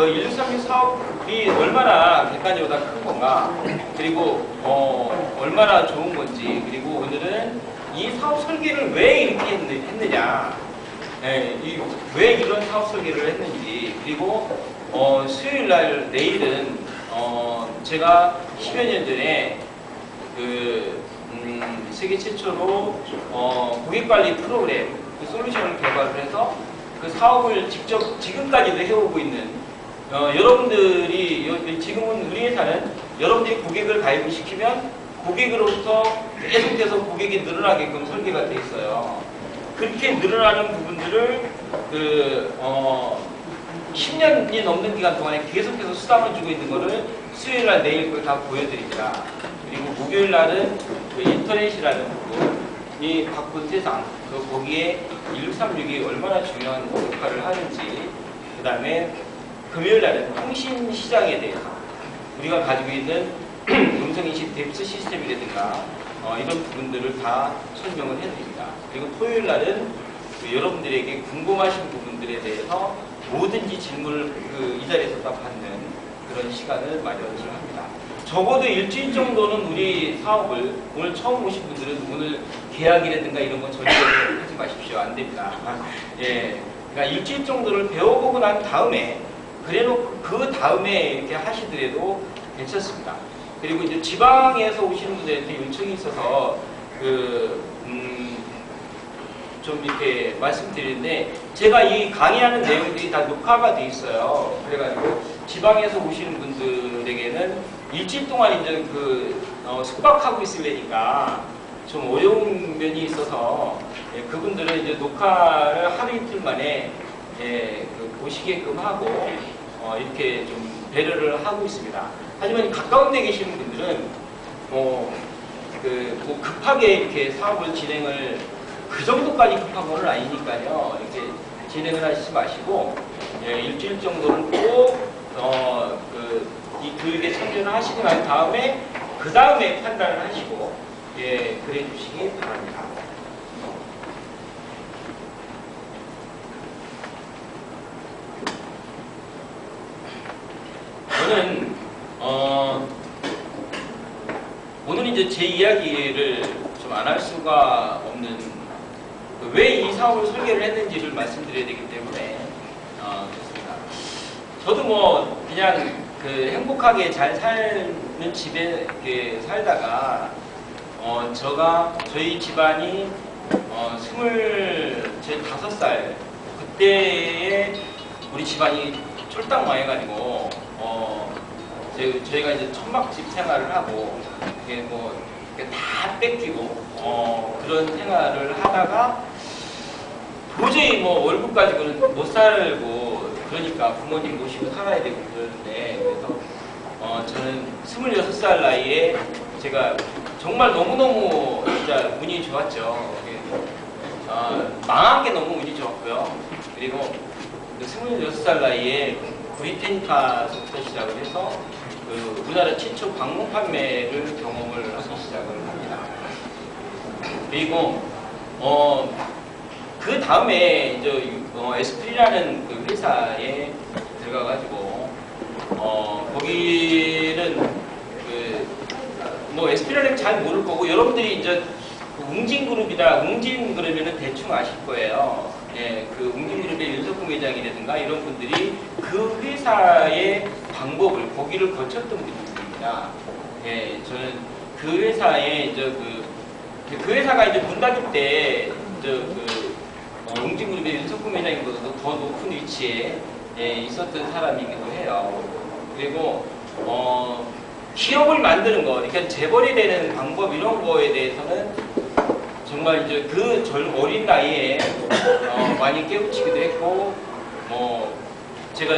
1636 사업이 얼마나 객관적으로 큰 건가, 그리고 얼마나 좋은 건지, 그리고 오늘은 이 사업 설계를 왜 이렇게 했느냐, 왜 이런 사업 설계를 했는지, 그리고 수요일날 내일은 제가 10여 년 전에 세계 최초로 고객관리 프로그램 솔루션을 개발을 해서 그 사업을 직접 지금까지도 해오고 있는 여러분들이 지금은 우리 회사는 여러분들이 고객을 가입을 시키면 고객으로부터 계속해서 고객이 늘어나게끔 설계가 돼 있어요. 그렇게 늘어나는 부분들을 10년이 넘는 기간 동안에 계속해서 수당을 주고 있는 거를 수요일날 내일 걸 다 보여드립니다. 그리고 목요일날은 그 인터넷이라는 부분이 바꾼 세상, 거기에 1636이 얼마나 중요한 역할을 하는지, 그 다음에 금요일날은 통신 시장에 대해서 우리가 가지고 있는 음성인식 뎁스 시스템이라든가 이런 부분들을 다 설명을 해드립니다. 그리고 토요일날은 여러분들에게 궁금하신 부분들에 대해서 뭐든지 질문을 이 자리에서 다 받는 그런 시간을 마련을 합니다. 적어도 일주일 정도는 우리 사업을, 오늘 처음 오신 분들은 오늘 계약이라든가 이런 건 절대 하지 마십시오. 안 됩니다. 예, 그러니까 일주일 정도를 배워보고 난 다음에, 그래놓고 그 다음에 이렇게 하시더라도 괜찮습니다. 그리고 이제 지방에서 오시는 분들한테 요청이 있어서 좀 이렇게 말씀드리는데, 제가 이 강의하는 내용들이 다 녹화가 돼 있어요. 그래가지고 지방에서 오시는 분들에게는 일주일 동안 이제 숙박하고 있으려니까 좀 어려운 면이 있어서, 그분들은 이제 녹화를 하루 이틀 만에 보시게끔 하고 이렇게 좀 배려를 하고 있습니다. 하지만 가까운 데 계시는 분들은 급하게 이렇게 사업을 진행을, 그 정도까지 급한 건 아니니까요. 이렇게 진행을 하시지 마시고, 일주일 정도는 꼭 이 교육에 참여를 하시고 난 다음에 그 다음에 판단을 하시고 그래 주시기 바랍니다. 저는 오늘 이제 제 이야기를 좀 안 할 수가 없는, 왜 이 사업을 설계를 했는지를 말씀드려야 되기 때문에 좋습니다. 저도 뭐 그냥 행복하게 잘 사는 집에 이렇게 살다가 저희 집안이 25살 그때에 우리 집안이 쫄딱 망해가지고 저희가 이제 천막집 생활을 하고 이게 뭐 다 뺏기고 그런 생활을 하다가 도저히 뭐 월급 가지고는 못 살고, 그러니까 부모님 모시고 살아야 되고 그러는데, 그래서 저는 26살 나이에 제가 정말 너무너무 진짜 운이 좋았죠. 망한 게 너무 운이 좋았고요. 그리고 26살 나이에 브리테니카부터 시작을 해서 우리나라 최초 방문 판매를 경험을 하기 시작을 합니다. 그리고 그 다음에 이제 에스프리라는 그 회사에 들어가가지고 거기는 뭐 에스프리라는 잘 모를 거고, 여러분들이 이제 웅진그룹이다, 웅진그룹이면 대충 아실 거예요. 그 웅진그룹의 윤석훈 회장이라든가 이런 분들이 그 회사의 방법을 거기를 거쳤던 분들입니다. 저는 그 회사에 이제 그 회사가 이제 문 닫을 때 웅진그룹의 윤석훈 회장님보다도 더 높은 위치에 있었던 사람이기도 해요. 그리고 기업을 만드는 거, 그러니까 재벌이 되는 방법 이런 거에 대해서는 정말 이제 어린 나이에 많이 깨우치기도 했고, 제가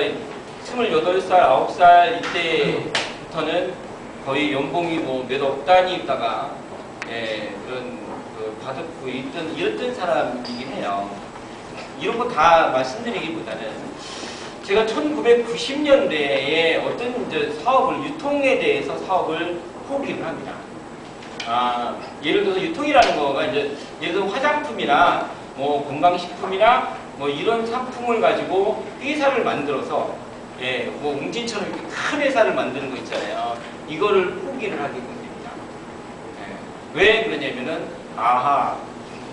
28살, 9살 이때부터는 거의 연봉이 몇억 단위다가 그런 받고 이랬던 사람이긴 해요. 이런 거 다 말씀드리기보다는 제가 1990년대에 어떤 이제 사업을, 유통에 대해서 사업을 포기를 합니다. 예를 들어서 유통이라는 거가 이제 예를 들어 화장품이나 건강식품이나 이런 상품을 가지고 회사를 만들어서 예, 뭐 웅진처럼 이렇게 큰 회사를 만드는 거 있잖아요. 이거를 포기를 하게 됩니다. 예, 왜 그러냐면은 아하,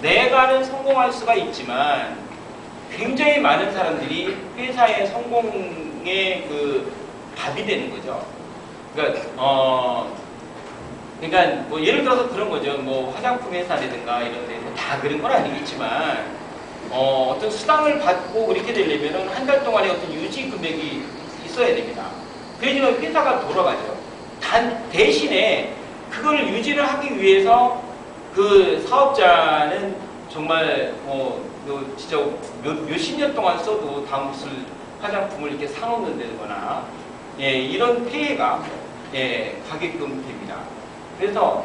내가는 성공할 수가 있지만 굉장히 많은 사람들이 회사의 성공의 그 밥이 되는 거죠. 그러니까 뭐 예를 들어서 그런 거죠. 뭐 화장품 회사라든가 이런 데서 다 그런 건 아니겠지만 어떤 수당을 받고 그렇게 되려면은 한 달 동안에 어떤 유지 금액이 있어야 됩니다. 그래야지만 회사가 돌아가죠. 대신에 그걸 유지를 하기 위해서 그 사업자는 정말 진짜 몇십 년 동안 써도 다음 쓸 화장품을 이렇게 사놓는 데거나 예, 이런 폐해가 예, 가게끔 됩니다. 그래서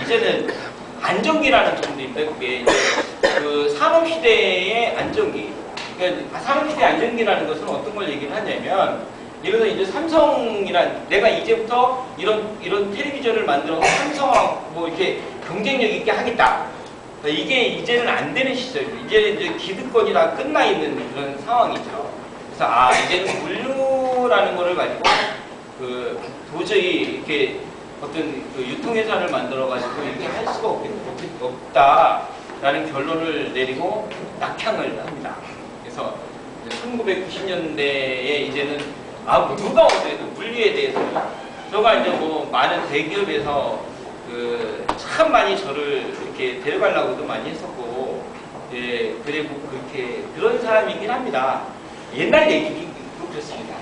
이제는 안정기라는 정도 있다. 그게 그 산업시대의 안정기. 그러니까 산업시대 안정기라는 것은 어떤 걸 얘기를 하냐면 예를 들어 이제 삼성이란 내가 이제부터 이런 텔레비전을 만들어서 삼성하고 뭐 이렇게 경쟁력 있게 하겠다. 이게 이제는 안 되는 시절이에요. 이제는 이제 기득권이 다 끝나 있는 그런 상황이죠. 그래서 이제는 물류라는 거를 가지고 도저히 이렇게 어떤 유통회사를 만들어가지고 이렇게 할 수가 없다라는 결론을 내리고 낙향을 합니다. 그래서 1990년대에 이제는 누가 오더라도 물류에 대해서는 저가 이제 뭐 많은 대기업에서 참 많이 저를 이렇게 데려가려고도 많이 했었고, 예, 그리고 그런 사람이긴 합니다. 옛날 얘기도 그렇습니다.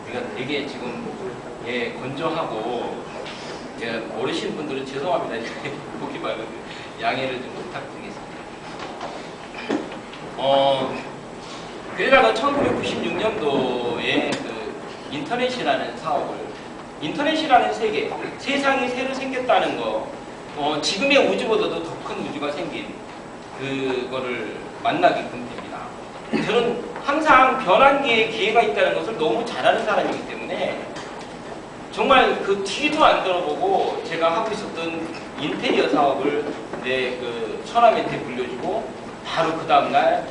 그러니까 되게 지금 예, 건조하고 예, 어르신 분들은 죄송합니다. 보기 말고 양해를 좀 부탁드리겠습니다. 그러다가 1996년도에 인터넷이라는 인터넷이라는 세상이 새로 생겼다는 거, 지금의 우주보다도 더 큰 우주가 생긴 그거를 만나게끔 됩니다. 저는 항상 변환기에 기회가 있다는 것을 너무 잘 아는 사람이기 때문에 정말 그 뒤도 안 들어보고 제가 하고 있었던 인테리어 사업을 내 처남한테 물려주고 바로 그 다음날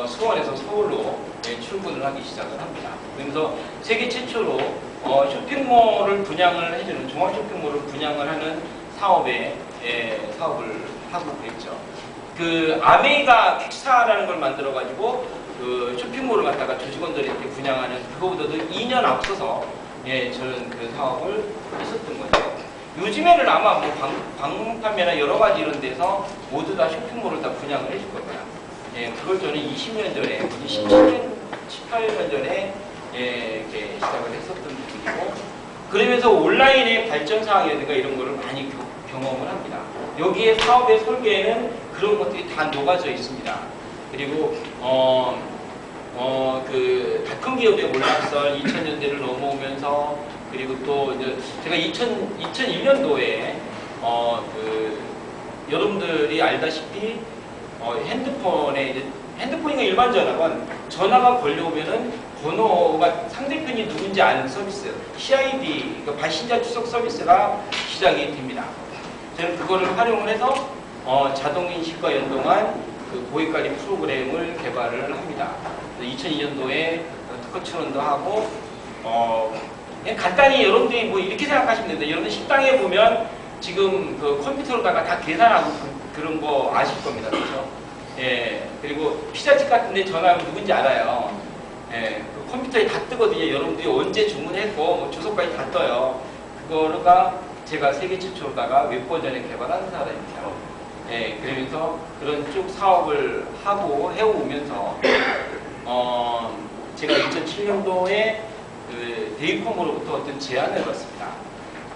수원에서 서울로 출근을 하기 시작을 합니다. 그러면서 세계 최초로 쇼핑몰을 분양을 해주는 종합 쇼핑몰을 분양을 하는 사업을 하고 그랬죠. 아메이가 퀵스타라는 걸 만들어가지고 쇼핑몰을 갖다가 조직원들한테 분양하는 그거보다도 2년 앞서서 저는 그 사업을 했었던 거죠. 요즘에는 아마 뭐 방문판매나 여러 가지 이런 데서 모두 다 쇼핑몰을 다 분양을 해줄 겁니다. 그걸 저는 20년 전에, 17년, 18년 전에 이렇게 시작을 했었던 분이고, 그러면서 온라인의 발전 사항이라든가 이런 거를 많이 경험을 합니다. 여기에 사업의 설계에는 그런 것들이 다 녹아져 있습니다. 그리고 닷컴 기업의 올락설 2000년대를 넘어오면서, 그리고 또 이제 제가 2001년도에 여러분들이 알다시피 핸드폰이 일반 전화가 걸려오면은 번호가 상대편이 누군지 아는 서비스, CID, 그러니까 발신자 추적 서비스가 시작이 됩니다. 저는 그거를 활용을 해서 자동인식과 연동한 고객관리 프로그램을 개발을 합니다. 2002년도에 특허 출원도 하고, 그냥 간단히 여러분들이 뭐 이렇게 생각하시면 됩니다. 여러분들 식당에 보면 지금 컴퓨터로다가 다 계산하고 그런 거 아실 겁니다. 그렇죠? 예, 그리고 피자집 같은 데 전화하면 누군지 알아요. 예, 컴퓨터에 다 뜨거든요. 여러분들이 언제 주문했고 뭐 주소까지 다 떠요. 그거가 제가 세계 최초로다가 웹버전에 개발한 사람입니다. 예, 그러면서 그런 쭉 사업을 하고 해오면서 제가 2007년도에 데이컴으로부터 어떤 제안을 받습니다.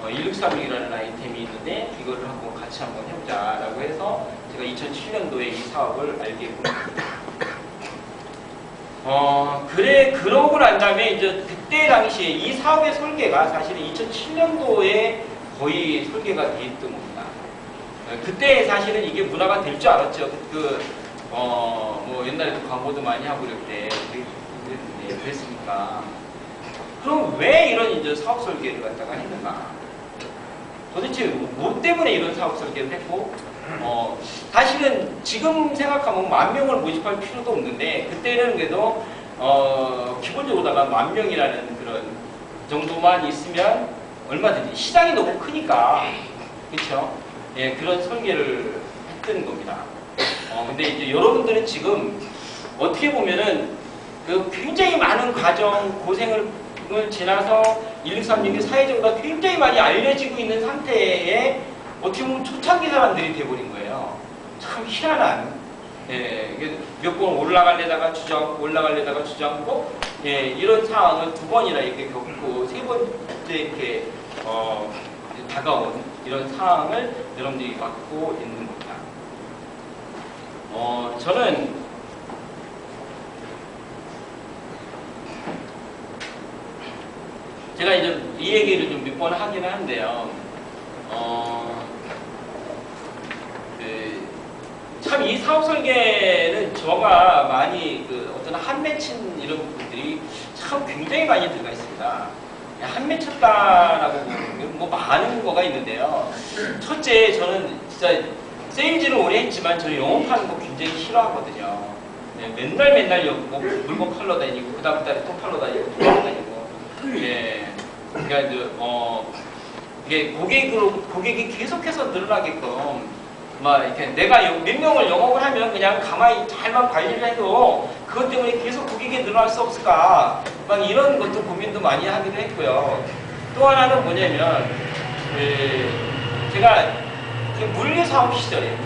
1636이라는 아이템이 있는데 이거를 한번 같이 한번 해보자라고 해서 제가 2007년도에 이 사업을 알게 됩니다. 그러고 난 다음에 이제 그때 당시에 이 사업의 설계가 사실은 2007년도에 거의 설계가 돼 있던 겁니다. 그때 사실은 이게 문화가 될 줄 알았죠. 뭐 옛날에도 광고도 많이 하고 그랬으니까. 그럼 왜 이런 이제 사업 설계를 갖다가 했는가? 도대체 뭐 때문에 이런 사업 설계를 했고, 사실은 지금 생각하면 10,000명을 모집할 필요도 없는데 그때는 그래도 기본적으로다가 10,000명이라는 그런 정도만 있으면 얼마든지 시장이 너무 크니까 그렇죠? 예, 그런 설계를 했던 겁니다. 근데 이제 여러분들은 지금 어떻게 보면은 그 굉장히 많은 과정 고생을 지나서 1636이 사회적으로 굉장히 많이 알려지고 있는 상태에 어떻게 보면 초창기 사람들이 돼버린 거예요. 참 희한한. 예, 몇 번 올라가려다가 주저앉고 올라가려다가 주저앉고 예, 이런 상황을 2번이나 이렇게 겪고 3번째 이렇게 다가온 이런 상황을 여러분들이 맡고 있는 겁니다. 저는 제가 이제 이 얘기를 좀 몇 번 하긴 하는데요. 참 이 사업 설계는 저가 많이 어떤 한 맺힌 이런 부분들이 참 굉장히 많이 들어가 있습니다. 한 맺혔다라고 뭐 많은 거가 있는데요. 첫째, 저는 진짜 세일즈를 오래 했지만 저는 영업하는 거 굉장히 싫어하거든요. 네, 맨날 뭐 물건 팔러 다니고 그 다음 달에 또 팔러 다니고 또 팔러 다니고. 예, 그러니까 이제 이게 고객이 계속해서 늘어나게끔 막 이렇게 내가 몇 명을 영업을 하면 그냥 가만히 잘만 관리를 해도 그것 때문에 계속 고객이 늘어날 수 없을까 막 이런 것도 고민도 많이 하기도 했고요. 또 하나는 뭐냐면 제가 물류 사업 시절에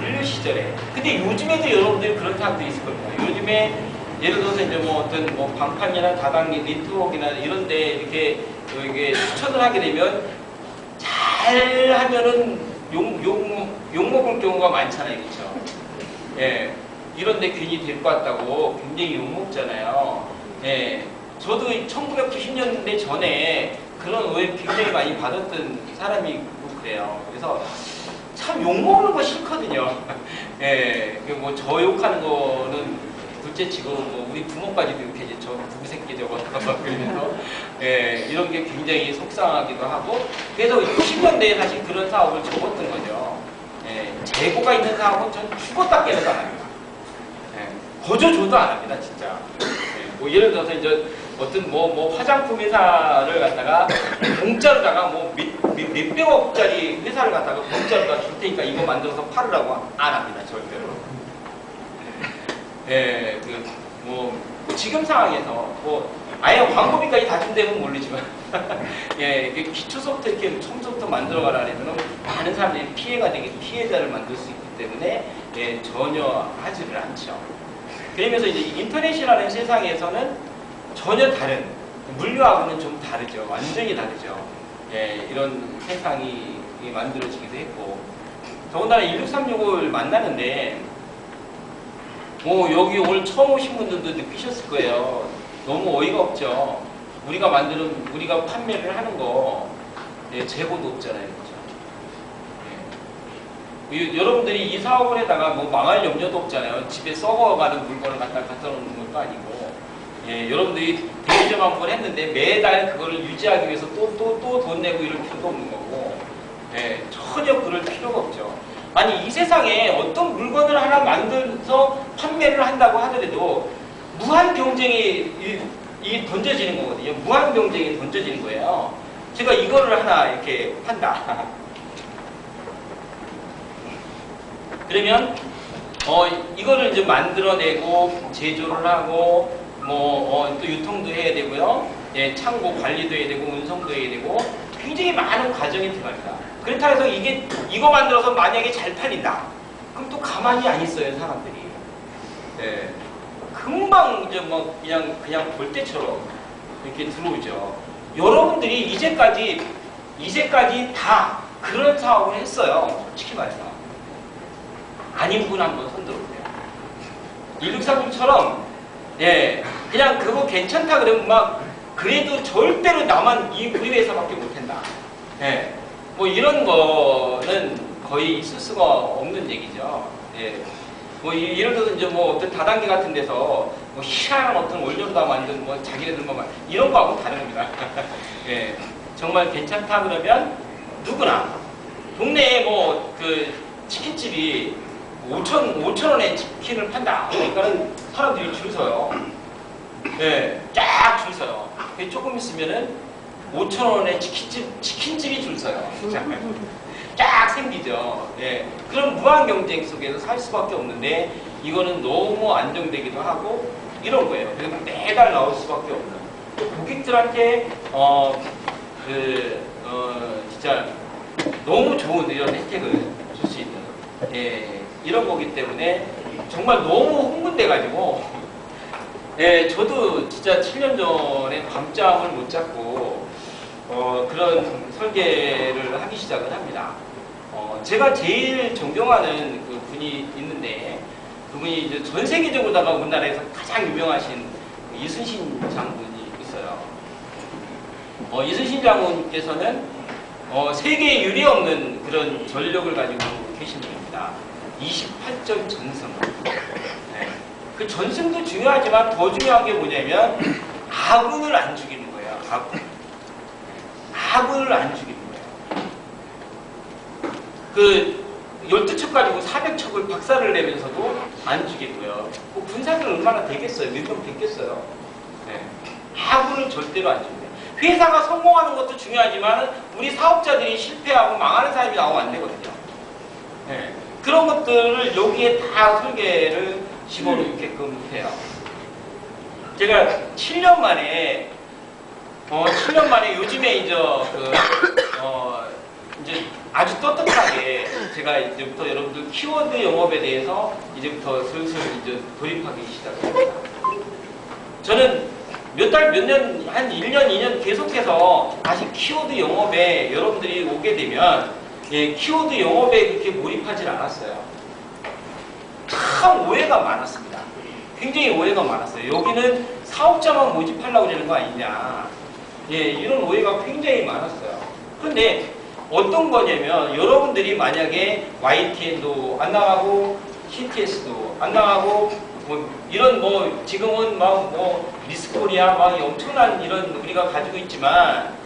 근데 요즘에도 여러분들이 그런 사람들이 있을 겁니다. 요즘에 예를 들어서 이제 뭐 어떤 뭐 방판이나 다단계 네트워크나 이런데 이렇게 추천을 하게 되면 잘 하면은 욕 먹을 경우가 많잖아요. 그렇죠? 예. 이런데 괜히 데리고 왔다고 굉장히 욕 먹잖아요. 예. 저도 1990년대 전에 그런 오해를 굉장히 많이 받았던 사람이고 그래요. 그래서 참 욕 먹는 거 싫거든요. 예. 뭐 저 욕하는 거는 둘째치고 뭐 우리 부모까지도 이렇게 이제 저 부부 새끼 저거 그러면서 예, 이런 게 굉장히 속상하기도 하고 그래서 90년대에 사실 그런 사업을 접었던 거죠. 예, 재고가 있는 사업은 전 죽었다 깨어도 안 합니다. 예, 거저줘도 안 합니다, 진짜. 예, 뭐 예를 들어서 이제 어떤 뭐 화장품 회사를 갖다가 공짜로다가 뭐 몇백억짜리 회사를 갖다가 공짜로 줄 테니까 이거 만들어서 팔으라고 안 합니다, 절대로. 예, 지금 상황에서 아예 광고비까지 다 준다면 모르지만 예, 기초서부터 이렇게 처음부터 만들어가라 하면 많은 사람들이 피해자를 만들 수 있기 때문에 예, 전혀 하지를 않죠. 그러면서 이제 인터넷이라는 세상에서는 전혀 다른 물류하고는 좀 다르죠. 완전히 다르죠. 예, 이런 세상이 만들어지기도 했고 더군다나 16365를 만나는데 여기 오늘 처음 오신 분들도 느끼셨을 거예요. 너무 어이가 없죠. 우리가 판매를 하는 거 예, 재고도 없잖아요. 그렇죠? 예. 여러분들이 이 사업을 해다가 뭐 망할 염려도 없잖아요. 집에 썩어가는 물건을 갖다 놓는 것도 아니고 예, 여러분들이 대리점 한 번 했는데 매달 그거를 유지하기 위해서 또 돈 내고 이럴 필요도 없는 거고 예, 전혀 그럴 필요가 없죠. 아니 이 세상에 어떤 물건을 하나 만들어서 판매를 한다고 하더라도 무한 경쟁이 던져지는 거거든요. 무한 경쟁이 던져지는 거예요. 제가 이거를 하나 이렇게 판다. 그러면 이거를 이제 만들어내고 제조를 하고 또 유통도 해야 되고요. 예, 창고 관리도 해야 되고 운송도 해야 되고 굉장히 많은 과정이 들어갑니다. 그렇다 해서 이거 만들어서 만약에 잘 팔린다. 그럼 또 가만히 안 있어요, 사람들이. 네. 금방 이제 뭐 그냥 볼 때처럼 이렇게 들어오죠. 여러분들이 이제까지 다 그런 사업을 했어요. 솔직히 말해서. 아닌 분 한번 손 들어보세요. 1636처럼 예, 그냥 그거 괜찮다 그러면 그래도 절대로 나만 우리 회사밖에 못한다. 예. 뭐 이런 거는 거의 있을 수가 없는 얘기죠. 예. 예를 들어서 이제 어떤 다단계 같은 데서 희한한 어떤 원료로다 만든 자기네들만 이런 거하고 다른 겁니다. 예. 정말 괜찮다 그러면 누구나 동네에 치킨집이 5,000원에 치킨을 판다. 그러니까는 사람들이 줄 서요. 네, 쫙 줄 서요. 조금 있으면은 5,000원에 치킨집이 줄 서요. 쫙 생기죠. 예. 그런 무한 경쟁 속에서 살 수밖에 없는데 이거는 너무 안정되기도 하고 이런 거예요. 그리고 매달 나올 수밖에 없는. 고객들한테 진짜 너무 좋은 이런 혜택을 줄 수 있는 이런 거기 때문에 정말 너무 흥분돼가지고 저도 진짜 7년 전에 밤잠을 못 잤고 그런 설계를 하기 시작을 합니다. 제가 제일 존경하는 그 분이 있는데 그분이 이제 전 세계적으로다가 우리나라에서 가장 유명하신 이순신 장군이 있어요. 이순신 장군께서는 세계에 유례 없는 그런 전력을 가지고 계신 분입니다. 28점 전승. 네. 그 전승도 중요하지만 더 중요한 게 뭐냐면 아군을 안 죽이는 거예요. 아군을 안 죽이는 거예요. 그 12척 가지고 400척을 박살을 내면서도 안 죽이고요. 뭐 군사들 얼마나 되겠어요? 몇 명 됐겠어요? 네. 아군을 절대로 안 죽여요. 회사가 성공하는 것도 중요하지만 우리 사업자들이 실패하고 망하는 사람이 나오면 안 되거든요. 네. 그런 것들을 여기에 다 설계를 집어넣게끔 해요. 제가 7년 만에 요즘에 이제 이제 아주 떳떳하게 제가 이제부터 여러분들 키워드 영업에 대해서 이제부터 슬슬 이제 돌입하기 시작합니다. 저는 몇 년, 한 1년, 2년 계속해서 다시 키워드 영업에 여러분들이 오게 되면 키워드 영업에 그렇게 몰입하지 않았어요. 참 오해가 많았습니다. 굉장히 오해가 많았어요. 여기는 사업자만 모집하려고 그러는 거 아니냐. 이런 오해가 굉장히 많았어요. 그런데 어떤 거냐면 여러분들이 만약에 YTN도 안 나가고 CTS도 안 나가고 이런 지금은 미스코리아 엄청난 이런 우리가 가지고 있지만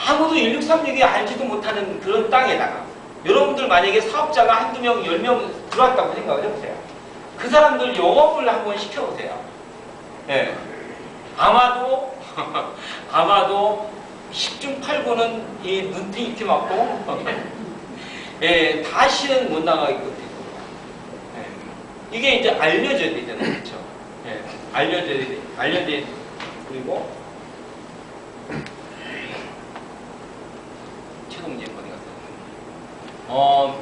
아무도 1636이 알지도 못하는 그런 땅에다가 여러분들 만약에 사업자가 한두 명, 10명 들어왔다고 생각을 해보세요. 그 사람들 영업을 한번 시켜보세요. 예. 아마도 10중 8구는 이 눈탱이 이렇게 맞고 다시는 못 나가겠거든요. 이게 이제 알려져야 되잖아요. 그렇죠? 알려져야 돼. 그리고 최동재 어디 갔어요?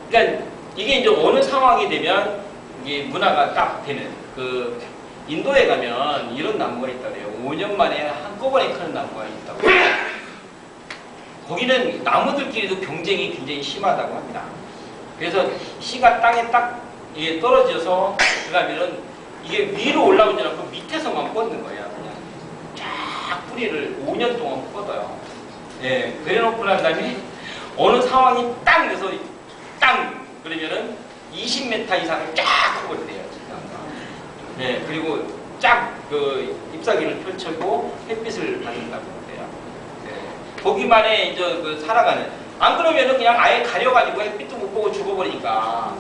그러니까 이게 이제 어느 상황이 되면 이게 문화가 딱 되는 그 인도에 가면 이런 나무가 있다 그래요. 5년 만에 한꺼번에 크는 나무가 있다고. 거기는 나무들끼리도 경쟁이 굉장히 심하다고 합니다. 그래서 씨가 땅에 딱 떨어져서 그러면은 이게 위로 올라오지 않고 밑에서만 뻗는 거예요. 그냥 쫙 뿌리를 5년 동안 뻗어요. 그래놓고 난 다음에 어느 상황이 딱 돼서 땅 그러면은 20m 이상을 쫙 커버려요. 그리고 쫙 그 잎사귀를 펼치고 햇빛을 받는다고 그래요. 거기만에 이제 그 살아가는. 안 그러면은 그냥 아예 가려가지고 햇빛도 못 보고 죽어버리니까.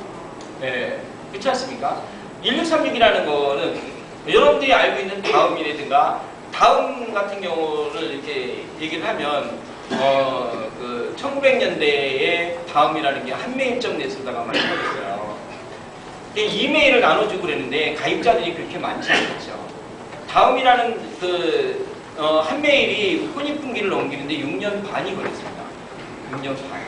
그렇지 않습니까? 1636이라는 거는 여러분들이 알고 있는 다음이라든가 다음 같은 경우를 이렇게 얘기를 하면 그 1900년대에 다음이라는 게 한메일점 넷에다가 만들어졌어요. 이메일을 나눠주고 그랬는데 가입자들이 그렇게 많지 않겠죠. 다음이라는 그 한메일이 혼입분기를 넘기는데 6년 반이 걸렸습니다. 6년 반.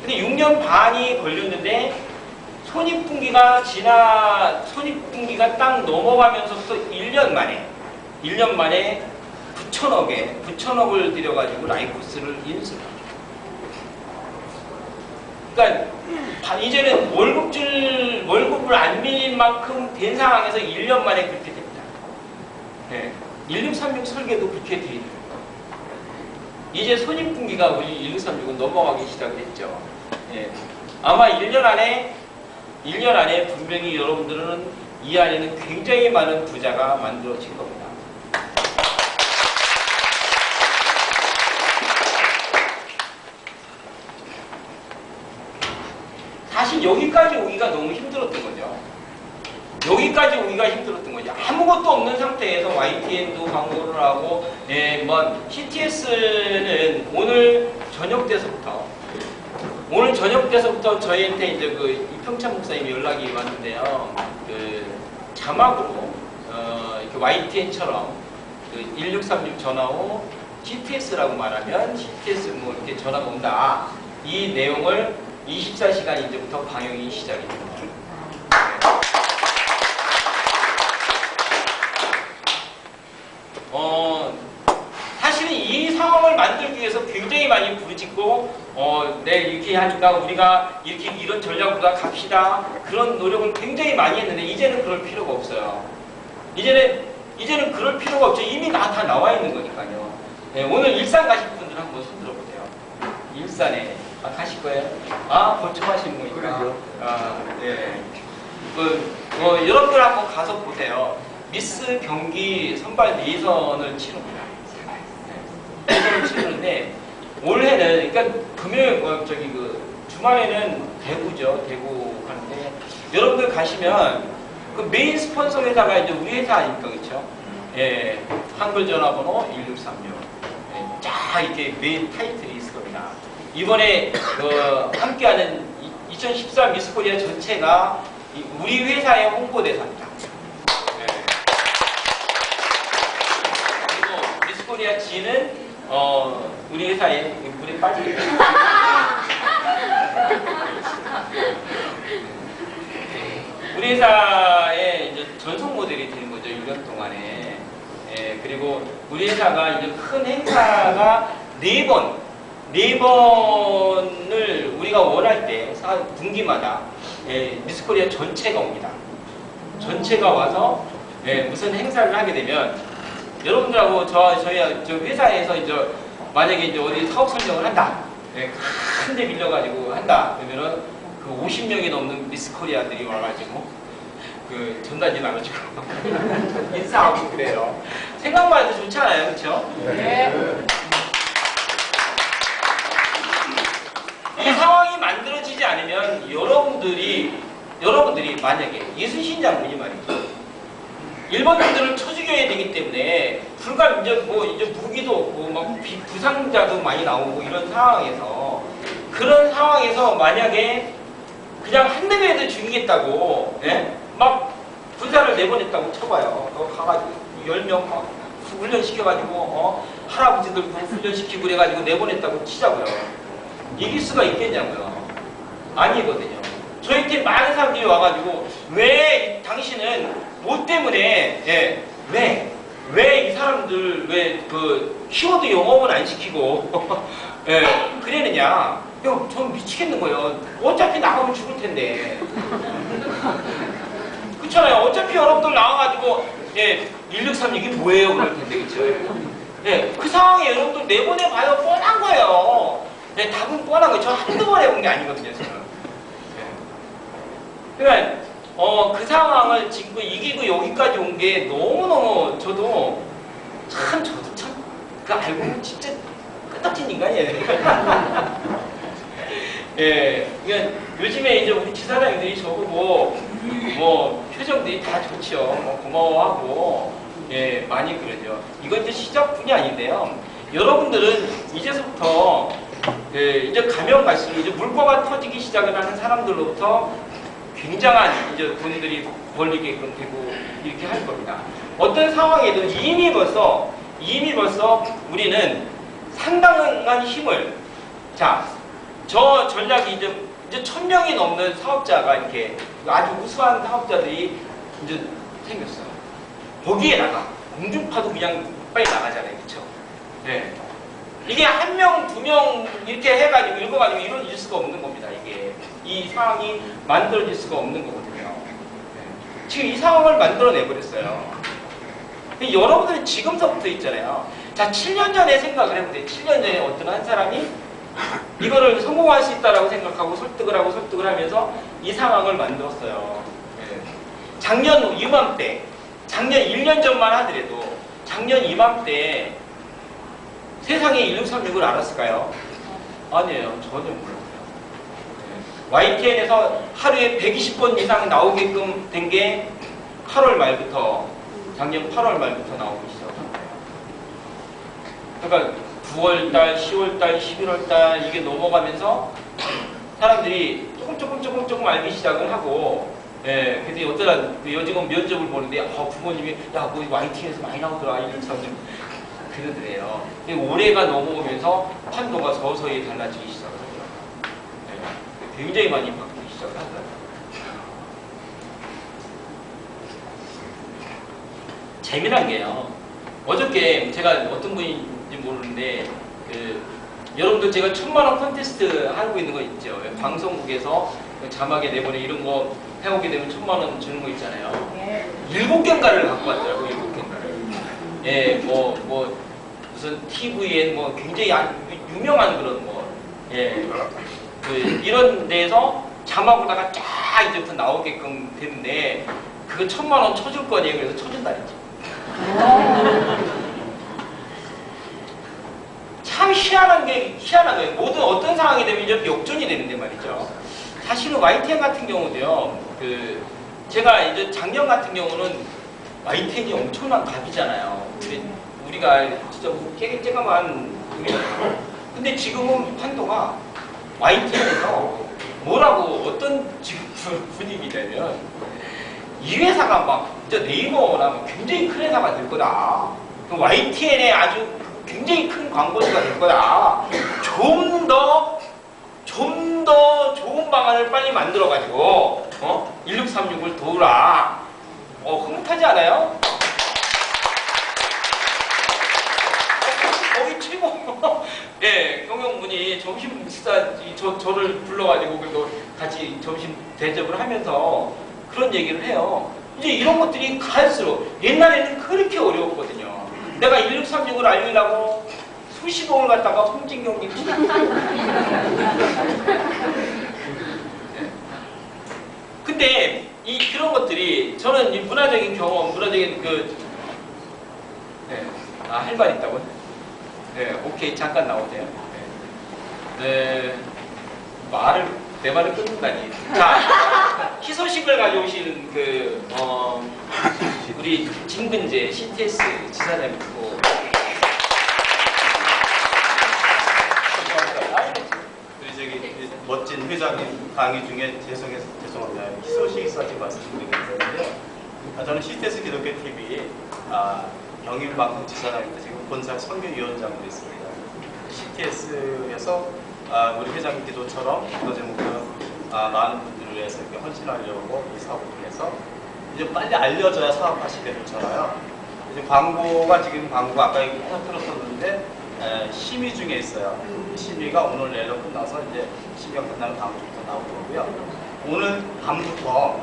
근데 6년 반이 걸렸는데 손익분기가 딱 넘어가면서부터 1년 만에 9천억을 들여가지고 라이코스를 인수합니다. 그러니까 이제는 월급을 안 밀릴 만큼 된 상황에서 1년 만에 그렇게 됩니다. 1636 설계도 그렇게 돼 있는 거예요. 이제 손익분기가 우리 1636은 넘어가기 시작했죠. 아마 1년 안에 분명히 여러분들은 이 안에는 굉장히 많은 부자가 만들어질 겁니다. 사실 여기까지 오기가 너무 힘들었던 거죠. 여기까지 오기가 힘들었던 거죠. 아무것도 없는 상태에서 YTN도 광고를 하고, 뭐 CTS는 오늘 저녁 때서부터 저희한테 이제 그 이평찬 목사님이 연락이 왔는데요. 그 자막으로 이렇게 YTN처럼 그 1636 전화 후 CTS라고 말하면 CTS 뭐 이렇게 전화가 온다. 이 내용을 24시간 이제부터 방영이 시작이 됩니다. 사실은 이 상황을 만들기 위해서 굉장히 많이 부르짖고, 네, 이렇게 하니까 우리가 이렇게 이런 전략으로 갑시다. 그런 노력을 굉장히 많이 했는데, 이제는 그럴 필요가 없어요. 이제는 그럴 필요가 없죠. 이미 다 나와 있는 거니까요. 네, 오늘 일산 가실 분들 한번 손 들어보세요. 일산에. 가실 거예요? 벌써 하시는 거니까. 네. 여러분들 한번 가서 보세요. 미스 경기 선발 예선을 치릅니다. 예선을 치르는데, 올해는, 그러니까 금요일, 주말에는 대구죠. 대구 가는데, 여러분들 가시면, 그 메인 스폰서 회사가 이제 우리 회사 아닙니까? 그쵸? 예. 한글전화번호 1636. 예, 쫙 이렇게 메인 타이틀이 있을 겁니다. 이번에, 함께하는 2014 미스 코리아 전체가 우리 회사의 홍보대사입니다. 예. 그리고 미스 코리아 G는, 우리 회사에 물에 빠지겠다. 우리 회사의 이제 전속 모델이 되는 거죠, 1년 동안에. 예, 그리고 우리 회사가 이제 큰 행사가 4번을 우리가 원할 때, 분기마다, 미스 코리아 전체가 옵니다. 전체가 와서, 무슨 행사를 하게 되면, 여러분들하고 저희 회사에서 이제, 만약에 이제 어디 사업 설정을 한다. 큰 데 밀려가지고 한다. 그러면은, 그 50명이 넘는 미스 코리아들이 와가지고 그 전단지 나눠주고 인사하고 그래요. 생각만 해도 좋잖아요, 그렇죠? 네. 이 상황이 만들어지지 않으면 여러분들이 만약에 예수신자분이 말이죠. 일본인들을 쳐 죽여야 되기 때문에 불과 이제 무기도 없고 막 부상자도 많이 나오고 이런 상황에서 그런 상황에서 만약에 그냥 한 대에도 죽이겠다고, 막 군사를 내보냈다고 쳐봐요. 가가지고 10명 막 훈련시켜가지고, 할아버지들 훈련시키고 그래가지고 내보냈다고 치자고요. 이길 수가 있겠냐고요. 아니거든요. 저희 팀 많은 사람들이 와가지고, 왜 당신은 뭐 때문에, 왜 이 사람들 키워드 영업은 안 시키고, 그러느냐. 전 미치겠는 거예요. 어차피 나가면 죽을 텐데. 그렇잖아요. 어차피 여러분들 나와가지고 1636이 뭐예요? 그럴 텐데, 그쵸? 그 상황에 여러분들 내보내봐요. 뻔한 거예요. 답은 뻔한 거예요. 저 한두 번 해본 게 아니거든요, 저는. 그러니까 그 상황을 지금 이기고 여기까지 온 게 너무너무 저도 참 그 알고 보면 진짜 끄떡진 인간이에요. 그러니까 요즘에 이제 우리 지사장님들이 저보고 표정들이 다 좋죠. 고마워하고 많이 그러죠. 이건 이제 시작뿐이 아닌데요. 여러분들은 이제서부터 이제 가면 갈수록 이제 물꼬가 터지기 시작을 하는 사람들로부터 굉장한 이제 돈들이 벌리게끔 되고 이렇게 할 겁니다. 어떤 상황에도 이미 벌써 우리는 상당한 힘을 저 전략이 이제 1000명이 넘는 사업자가 이렇게 아주 우수한 사업자들이 이제 생겼어요. 거기에다가 공중파도 그냥 빨리 나가잖아요, 그렇죠? 이게 1명, 2명 이렇게 해가지고 읽어가지고 이루어질 수가 없는 겁니다. 이게 이 상황이 만들어질 수가 없는 거거든요. 지금 이 상황을 만들어내버렸어요. 여러분들은 지금서부터 있잖아요. 자, 7년 전에 생각을 해보세요. 7년 전에 어떤 한 사람이 이거를 성공할 수 있다라고 생각하고 설득을 하면서 이 상황을 만들었어요. 작년 이맘때, 작년 1년 전만 하더라도 작년 이맘때 세상에 1636을 알았을까요? 아니에요. 전혀 몰랐어요. YTN에서 하루에 120번 이상 나오게끔 된 게 8월 말부터, 작년 8월 말부터 나오기 시작한 거예요. 그러니까 9월달, 10월달, 11월달 이게 넘어가면서 사람들이 조금 알기 시작을 하고, 예, 근데 어쩌다 여직원 면접을 보는데, 부모님이, 야, 뭐 YTN에서 많이 나오더라, 이런 사람들 그러더래요. 올해가 넘어오면서 판도가 서서히 달라지기 시작을 하더라고요. 예, 굉장히 많이 바뀌기 시작을 하더라고요. 재미난 게요. 어저께 제가 어떤 분인지 모르는데, 여러분들 제가 1000만원 콘테스트 하고 있는 거 있죠. 방송국에서 자막에 내보내 이런 거 해오게 되면 1000만원 주는 거 있잖아요. 7개인가를 갖고 왔더라고요. 7개인가를. 예, 무슨 TVN 굉장히 유명한 그런 예, 이런 데서 자막으로다가 쫙 이제부터 나오게끔 되는데, 그거 1000만원 쳐줄 거니에요. 그래서 쳐준다랬죠. 참 희한한 거예요. 모든 어떤 상황이 되면 이렇게 역전이 되는데 말이죠. 사실은 YTN 같은 경우도요, 제가 이제 작년 같은 경우는 YTN이 엄청난 값이잖아요. 우리가 진짜 깨끗한 금이잖아요. 근데 지금은 판도가 YTN에서 뭐라고 어떤 지금 분위기냐면, 이 회사가 막 진짜 네이버나 굉장히 큰 회사가 될 거다. YTN에 아주 굉장히 큰 광고주가 될 거다. 좀 더 좋은 방안을 빨리 만들어가지고 1636을 도우라. 흐뭇하지 않아요? 거기 최고. 예, 경영분이 점심 식사 저를 불러가지고 그래도 같이 점심 대접을 하면서 그런 얘기를 해요. 이제 이런 것들이 갈수록 옛날에는 그렇게 어려웠거든요. 내가 1636을 알리려고 수십억을 갖다가 홍진경님 근데 그런 것들이 저는 이 문화적인 경험, 문화적인 할 말 있다고요? 네, 오케이, 잠깐 나오세요. 네, 내 말을 끊는다니. 자, 희소식을 가져오신 우리 김근재 CTS 지사장님이고, 멋진 회장님 강의 중에 죄송합니다. 희소식 있어가지고 말씀드리겠는데, 저는 CTS 기독교 TV 경일방송 지사장입니다. 지금 본사 선교위원장으로 있습니다. CTS에서 우리 회장님 기도처럼 기도 제목은 많은 분들을 위해서 이렇게 헌신하려고 이 사업을 통해서 이제 빨리 알려져야 사업하시게 되잖아요. 이제 광고가 아까 들었었는데 심의 중에 있어요. 심의가 오늘 내로 끝나서 이제 심의가 끝나면 다음 주부터 나올 거고요. 오늘 밤부터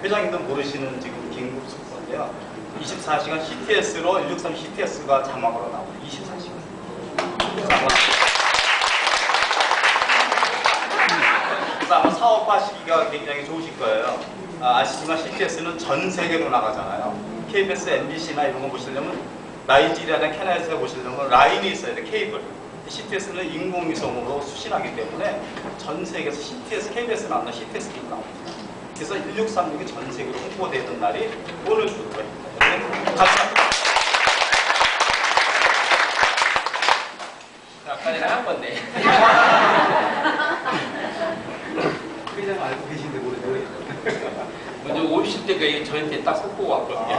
회장님도 모르시는 지금 긴급 속보인데요. 24시간 CTS로 163 CTS가 자막으로 나오고 24시간. 그래서 아마 사업하시기가 굉장히 좋으실 거예요. 아시지만 CTS는 전 세계로 나가잖아요. KBS, MBC나 이런 거 보시려면 나이지리아나 캐나다에서 보시려면 라인이 있어야 돼, 케이블. CTS는 인공위성으로 수신하기 때문에 전 세계에서 CTS, KBS 나오나 CTS도 나옵니다. 그래서 1636이 전 세계로 홍보되는 날이 오늘부터입니다. 감사합니다. 아까 내가 한 건데. 회장 알고 계신데 모르겠어요. 먼저 50대가 저한테 딱 속보가 왔거든요.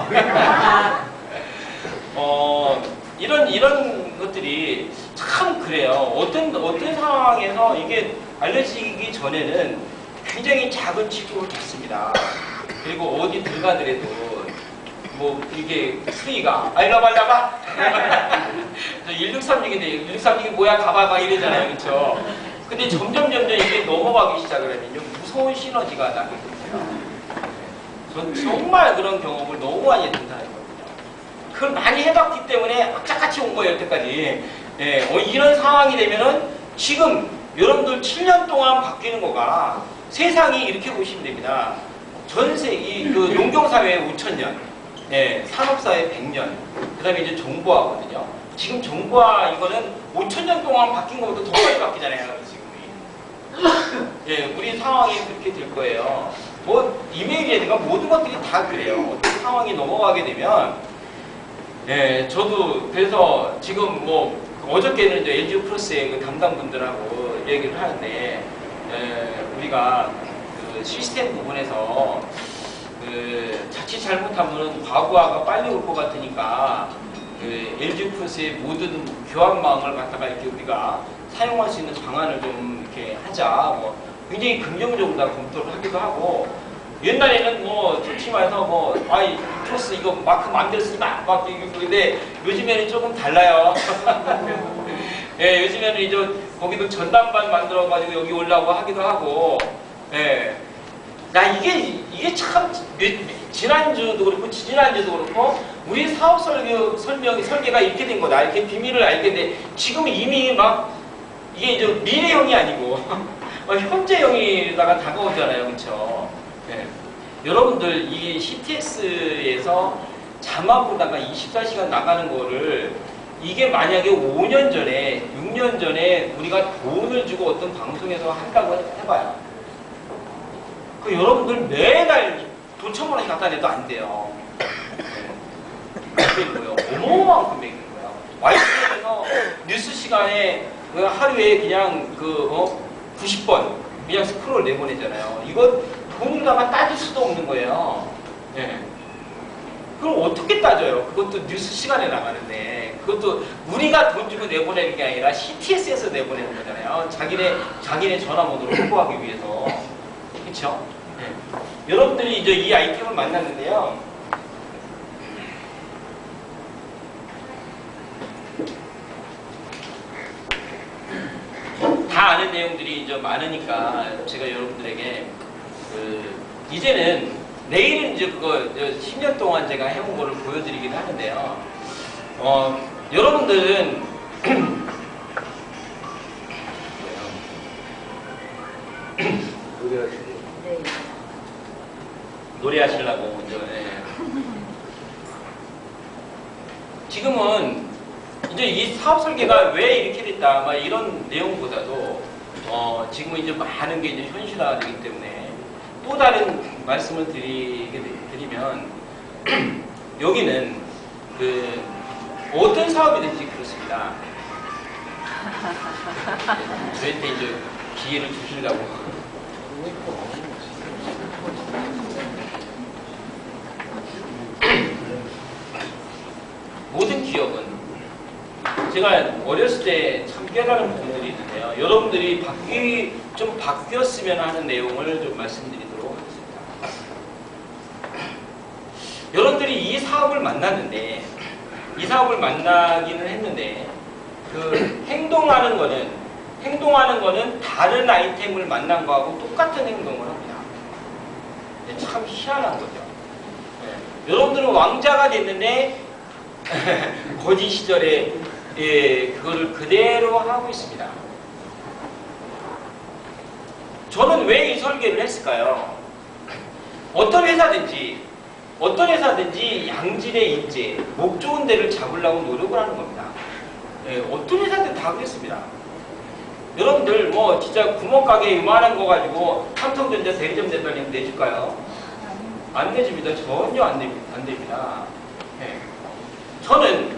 이런 것들이 참 그래요. 어떤 상황에서 이게 알려지기 전에는 굉장히 작은 치료를 받습니다. 그리고 어디 들어가더라도 이게 수위가 알라발라봐 1636인데 1636이 뭐야 가봐봐 이러잖아요. 그렇죠? 근데 점점 이게 넘어가기 시작을 하면요 무서운 시너지가 나게 됩니다. 전 정말 그런 경험을 너무 많이 했던 사람이거든요. 그걸 많이 해봤기 때문에 악착같이 온 거예요, 여태까지. 예, 이런 상황이 되면은 지금 여러분들 7년 동안 바뀌는 거가 세상이 이렇게 보시면 됩니다. 전세, 농경사회 5000년, 예, 산업사회 100년, 그 다음에 이제 정보화거든요. 지금 정보화 이거는 5000년 동안 바뀐 것보다 더 빨리 바뀌잖아요, 지금이. 예, 우리 상황이 그렇게 될 거예요. 뭐 이메일이라든가 모든 것들이 다 그래요. 어떤 상황이 넘어가게 되면, 예, 저도 그래서 지금 뭐 어저께는 이제 LG 플러스의 그 담당분들하고 얘기를 하는데, 예, 우리가 그 시스템 부분에서 그 자칫 잘못하면 과부하가 빨리 올 것 같으니까 그 LG 플러스의 모든 교환망을 갖다가 이렇게 우리가 사용할 수 있는 방안을 좀 이렇게 하자. 뭐 굉장히 긍정적으로 다 검토를 하기도 하고, 옛날에는 뭐 솔직히 말해서 뭐 아이 플러스 이거 마크 마음대로 쓰지 마 막 이러는데 요즘에는 조금 달라요. 예, 요즘에는 이제 거기도 전담반 만들어 가지고 여기 올라오고 하기도 하고, 예. 나 이게 참 지난주도 그렇고 지지난주도 그렇고 우리 사업 설계가 이렇게 된 거다. 이렇게 비밀을 알겠는데 지금 이미 막 이게 이제 미래형이 아니고 현재형이다가 다가오잖아요. 그렇죠? 네. 여러분들 이 CTS에서 자막 보다가 24시간 나가는 거를 이게 만약에 5년 전에 6년 전에 우리가 돈을 주고 어떤 방송에서 한다고 해봐요. 그 여러분들 매달 돈 1,000만 원씩 갖다 내도 안 돼요. 금액인 거예요. 어마어마한 금액인 거예요. YTN에서 뉴스 시간에 그 하루에 그냥 90번 그냥 스크롤 내보내잖아요. 이거 돈으로다가 따질 수도 없는 거예요. 네. 그럼 어떻게 따져요? 그것도 뉴스 시간에 나가는데, 그것도 우리가 돈 주고 내보내는 게 아니라 CTS에서 내보내는 거잖아요. 자기네 전화번호를 확보하기 위해서. 그렇죠? 네. 여러분들이 이제 이 아이템을 만났는데요. 다 아는 내용들이 이제 많으니까 제가 여러분들에게 이제는 내일은 이제 그거 10년 동안 제가 해온 거를 보여드리긴 하는데요. 여러분들은 노래하시려고 이제 지금은 이제 이 사업 설계가 왜 이렇게 됐다 막 이런 내용보다도 지금은 이제 많은 게 이제 현실화되기 때문에 또 다른 말씀을 드리면 여기는 그 어떤 사업이든지 그렇습니다. 저한테 이제 기회를 주시려고. 모든 기업은 제가 어렸을 때 참 깨달은 부분들이 있는데요. 여러분들이 좀 바뀌었으면 하는 내용을 좀 말씀드리도록 하겠습니다. 여러분들이 이 사업을 만났는데, 이 사업을 만나기는 했는데, 그 행동하는 거는 다른 아이템을 만난 거하고 똑같은 행동을 합니다. 참 희한한 거죠. 네. 여러분들은 왕자가 됐는데 거지 시절에 그거를 그대로 하고 있습니다. 저는 왜 이 설계를 했을까요? 어떤 회사든지 양질의 인재, 목 좋은 데를 잡으려고 노력을 하는 겁니다. 어떤 회사든 다 그랬습니다. 여러분들 뭐 진짜 구멍가게 이만한 거 가지고 삼성전자 대리점 대표님 내줄까요? 안 내줍니다. 전혀 안 됩니다. 저는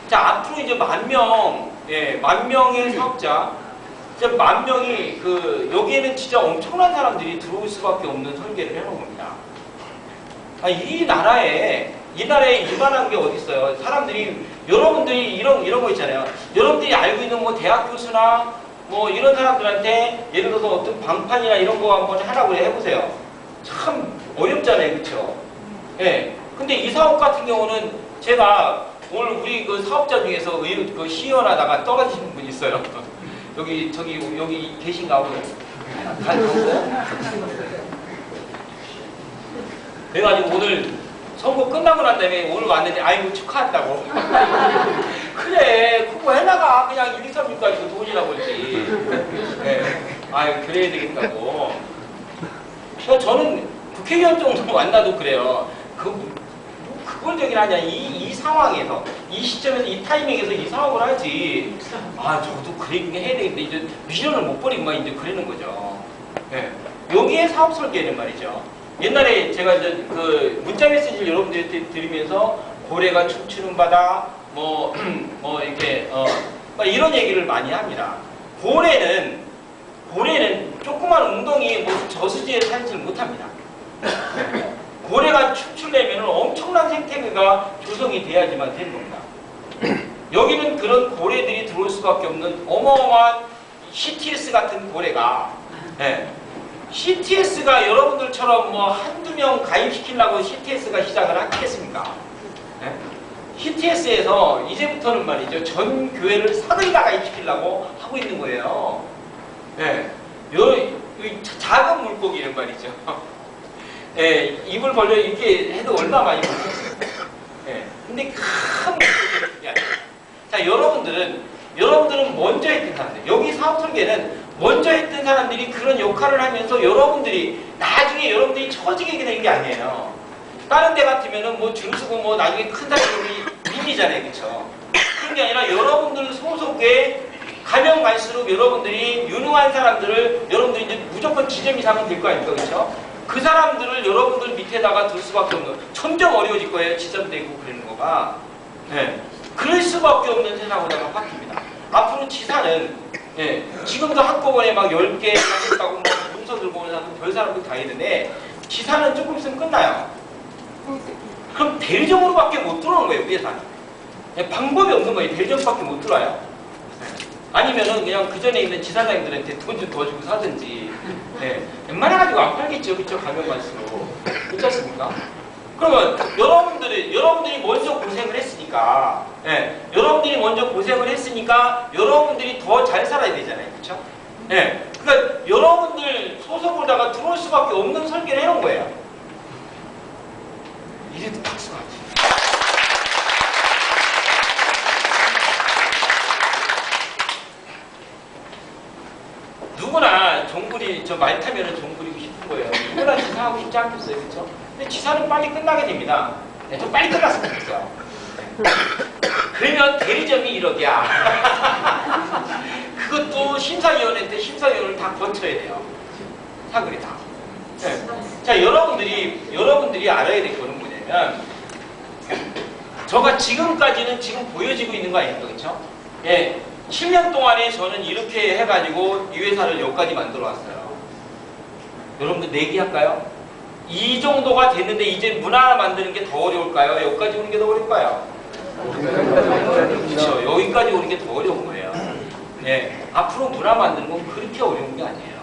앞으로 이제 10,000명의 사업자, 진짜 10,000명이 여기에는 진짜 엄청난 사람들이 들어올 수밖에 없는 설계를 해놓은 겁니다. 이 나라에 이만한 게 어디 있어요? 사람들이 여러분들이 이런 거 있잖아요. 여러분들이 알고 있는 뭐 대학 교수나 뭐 이런 사람들한테 예를 들어서 어떤 방판이나 이런 거 한번 하라고 해보세요. 참 어렵잖아요, 그렇죠? 예. 근데 이 사업 같은 경우는 제가 오늘 우리 그 사업자 중에서 그 시연하다가 떨어지신 분 있어요. 여기 계신가 보요. 그래가지고 오늘 선거 끝나고 난 다음에 오늘 왔는데 아이고 축하한다고. 그래 그거 해나가 그냥 1, 2, 3, 6 가지고 돈이라고 그러지. 아유 그래야 되겠다고. 저는 국회의원 정도 만나도 그래요. 그걸 저기 얘기를 하냐. 이 상황에서, 이 시점에서, 이 타이밍에서 이 사업을 하지. 아, 저도 그래 해야 되겠는데 이제 미련을 못 버리고 막 이제 그러는 거죠. 예. 여기에 사업 설계는 말이죠. 옛날에 제가 이제 그 문자 메시지를 여러분들한테 드리면서 고래가 춤추는 바다, 뭐 이렇게 막 이런 얘기를 많이 합니다. 고래는 조그만 웅덩이 뭐 저수지에 살지 못합니다. 고래가 춤추려면 엄청난 생태계가 조성이 돼야지만 되는 겁니다. 여기는 그런 고래들이 들어올 수밖에 없는 어마어마한 CTS 같은 고래가, CTS가 여러분들처럼 뭐 한두 명 가입시키려고 CTS가 시작을 하겠습니까? CTS에서 이제부터는 말이죠. 전 교회를 사들다 가입시키려고 하고 있는 거예요. 작은 물고기는 말이죠. 입을 벌려 이렇게 해도 얼마 많이 벌겠어요. 근데 큰 물고기는 자, 여러분들은 먼저 했던 사람들. 여기 사업 설계는 먼저 했던 사람들이 그런 역할을 하면서 여러분들이 나중에 여러분들이 처지게 되는 게 아니에요. 다른 데 같으면은 뭐 줄 서고 뭐 나중에 큰 사람들이 밀리잖아요. 그쵸? 그런 게 아니라 여러분들 소속에 가면 갈수록 여러분들이 유능한 사람들을 여러분들이 이제 무조건 지점 이상은 될 거 아닙니까? 그쵸? 그 사람들을 여러분들 밑에다가 둘 수밖에 없는, 점점 어려워질 거예요. 지점되고 그러는 거가. 그럴 수밖에 없는 세상으로다가 바뀝니다. 앞으로 지사는, 지금도 한꺼번에 막 10개 하겠다고 막 문서 들고 오는 사람은 별 사람들 다 있는데, 지사는 조금 있으면 끝나요. 그럼 대리점으로밖에 못 들어오는 거예요, 위에서는. 방법이 없는 거예요. 대리점밖에 못 들어와요. 아니면은 그냥 그 전에 있는 지사장님들한테 돈 좀 더 주고 사든지. 웬만해가지고 안 팔겠죠. 그쵸? 가면 갈수록. 그렇지 않습니까? 그러면 여러분들이 먼저 고생을 했으니까, 여러분들이 먼저 고생을 했으니까 여러분들이 더 잘 살아야 되잖아요. 그쵸? 그러니까 여러분들 소속으로다가 들어올 수밖에 없는 설계를 해놓은 거예요. 이래도 박수가 안 치네. 누구나 종부리, 저 말 타면은 종부리고 싶은 거예요. 누구나 지사하고 싶지 않겠어요. 그쵸? 근데 지사는 빨리 끝나게 됩니다. 좀 빨리 끝났으면 좋겠어요. 그러면 대리점이 1억이야. 그것도 심사위원회인데 심사위원을 다 거쳐야 돼요. 사거리 다. 자, 여러분들이 알아야 될 거는 뭐냐면, 저가 지금까지는 지금 보여지고 있는 거 아닙니까? 그쵸? 10년 동안에 저는 이렇게 해가지고 이 회사를 여기까지 만들어 왔어요. 여러분들 내기할까요? 이 정도가 됐는데 이제 문화 만드는 게 더 어려울까요? 여기까지 오는 게 더 어려울까요? 그렇죠. 여기까지 오는 게 더 어려운 거예요. 앞으로 문화 만드는 건 그렇게 어려운 게 아니에요.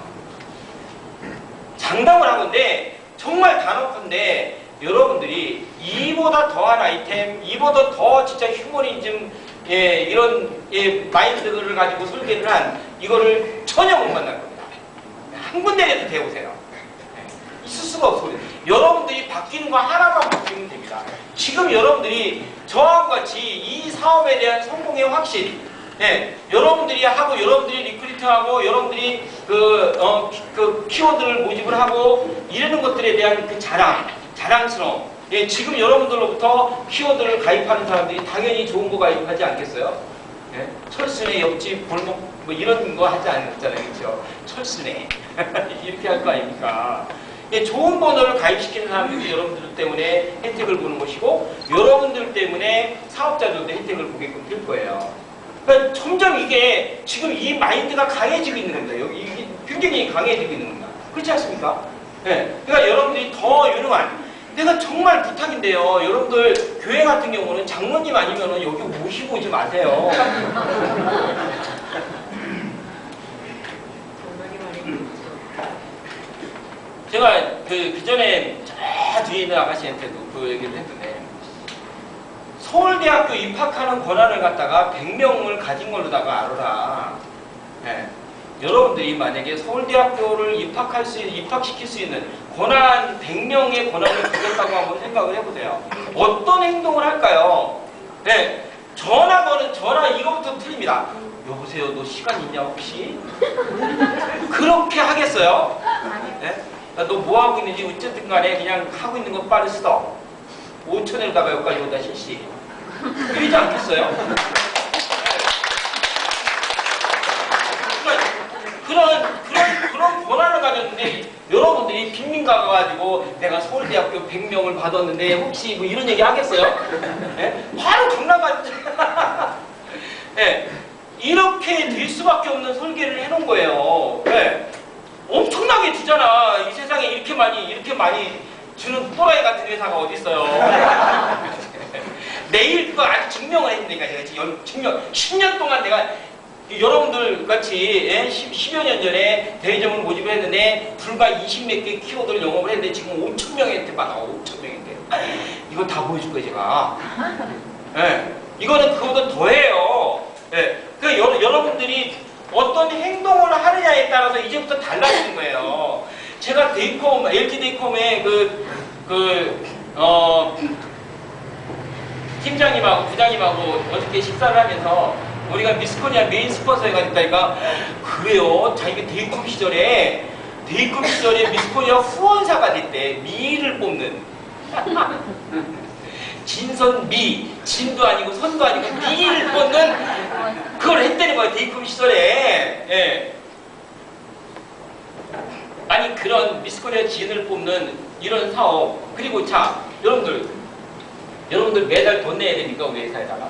장담을 하건데 정말 단언컨대 여러분들이 이보다 더한 아이템, 이보다 더 진짜 휴머니즘 이런 마인드를 가지고 설계를 한 이거를 전혀 못 만날 겁니다. 한 군데라도 대보세요. 있을 수가 없어요. 여러분들이 바뀌는 거 하나만 바뀌면 됩니다. 지금 여러분들이 저하고 같이 이 사업에 대한 성공의 확신, 여러분들이 하고, 여러분들이 리크루팅하고, 여러분들이 그 키워드를 모집을 하고, 이러는 것들에 대한 그 자랑스러움. 지금 여러분들로부터 키워드를 가입하는 사람들이 당연히 좋은 거 가입하지 않겠어요? 철순의 옆집 골목 뭐 이런 거 하지 않았잖아요. 그렇죠? 철순의 이렇게 할 거 아닙니까? 좋은 번호를 가입시키는 사람들이 여러분들 때문에 혜택을 보는 것이고, 여러분들 때문에 사업자들도 혜택을 보게끔 될 거예요. 그러니까 점점 이게 지금 이 마인드가 강해지고 있는 겁니다. 여기 이게 굉장히 강해지고 있는 겁니다. 그렇지 않습니까? 그러니까 여러분들이 더 유능한, 내가 정말 부탁인데요. 여러분들 교회 같은 경우는 장로님 아니면 여기 모시고 오지 마세요. 제가 그 전에 저 뒤에 있는 아가씨한테도 그 얘기를 했는데, 서울대학교 입학하는 권한을 갖다가 100명을 가진 걸로다가 알아라. 여러분들이 만약에 서울대학교를 입학시킬 수 있는 권한, 100명의 권한을 주겠다고 한번 생각을 해보세요. 어떤 행동을 할까요? 전화 이거부터 틀립니다. 여보세요, 너 시간 있냐 혹시? 그렇게 하겠어요? 너 뭐 하고 있는지 어쨌든 간에 그냥 하고 있는 거 빨리 써. 5천 5천에다가 여기까지 온다 실시. 그러지 않겠어요? 그런 권한을 가졌는데 여러분들이 빈민가 가가지고 내가 서울대학교 100명을 받았는데 혹시 뭐 이런 얘기 하겠어요? 네? 바로 강남 가죠. 네. 이렇게 될 수밖에 없는 설계를 해놓은 거예요. 네. 엄청나게 주잖아. 이 세상에 이렇게 많이 주는 또라이 같은 회사가 어디 있어요? 내일 그거 아주 증명을 했으니까 제가 지금 증명 10년 동안 내가 여러분들 같이 10여 년 전에 대리점을 모집을 했는데 불과 20몇 개 키워드를 영업을 했는데 지금 5천 명한테 받아. 5천 명인데 이거 다 보여줄 거예요 제가. 네. 이거는 그거보다 더해요. 네. 그러니까 여러분들이 어떤 행동을 하느냐에 따라서 이제부터 달라지는 거예요. 제가 데이컴, LG 데이컴의 팀장님하고 부장님하고 어저께 식사를 하면서 우리가 미스코리아 메인 스폰서가 됐다니까. 그래요. 자기가 데이컴 시절에 미스코리아 후원사가 됐대. 미를 뽑는. 진선미, 진도 아니고 선도 아니고 미를 뽑는 그걸 했다는 거야. 데이컴 시절에. 예. 아니 그런 미스코리아 진을 뽑는 이런 사업. 그리고 자 여러분들 매달 돈 내야 됩니까? 우리 회사에다가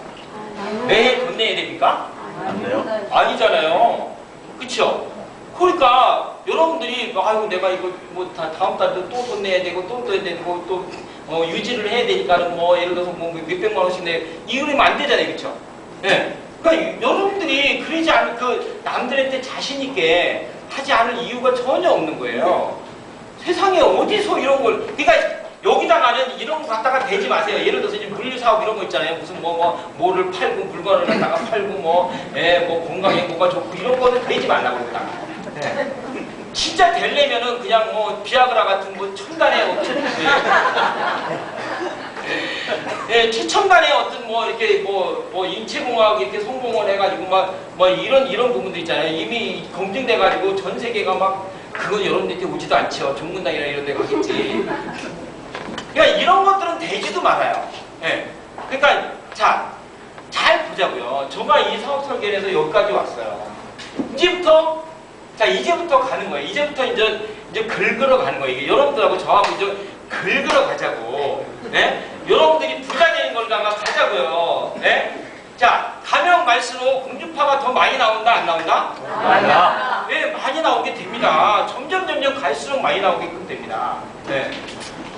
매해 돈 내야 됩니까? 안 돼요? 아니잖아요. 그쵸? 그러니까 여러분들이 아이고 내가 이거 뭐 다음 달도 또 돈 내야 되고 또 내야 되고 또 유지를 해야 되니까는 뭐 예를 들어서 뭐 몇백만 원씩 내 이러면 안 되잖아요. 그쵸? 예. 그러니까 여러분들이 그러지 않은 남들한테 자신 있게 하지 않을 이유가 전혀 없는 거예요. 세상에 어디서 이런 걸 그러니까 여기다가는 이런 거 갖다가 대지 마세요. 예를 들어서 이제 물류 사업 이런 거 있잖아요. 무슨 뭐를 팔고 물건을 갖다가 팔고 뭐 건강에 뭐가 좋고 이런 거는 대지 말라고 그러다. 네. 진짜 되려면은 그냥 뭐 비아그라 같은 뭐 첨단의 최첨단의 어떤 뭐 이렇게 뭐 인체공학 이렇게 성공을 해가지고 뭐 이런 부분도 있잖아요. 이미 검증돼가지고 전 세계가 막 그건 여러분들한테 오지도 않죠. 종문당이나 이런 데 가겠지. 그러니까 이런 것들은 되지도 말아요. 예. 그러니까 자, 잘 보자고요. 제가 이 사업 설계를 해서 여기까지 왔어요. 이제부터 가는 거예요. 이제부터 이제 긁으러 가는 거예요. 이게 여러분들하고 저하고 이제 긁으러 가자고. 예? 여러분들이 부자 되는 걸 가자고요. 예? 자, 가면 갈수록 공주파가 더 많이 나온다, 안 나온다? 아니야. 예, 많이 나오게 됩니다. 점점 갈수록 많이 나오게끔 됩니다. 예.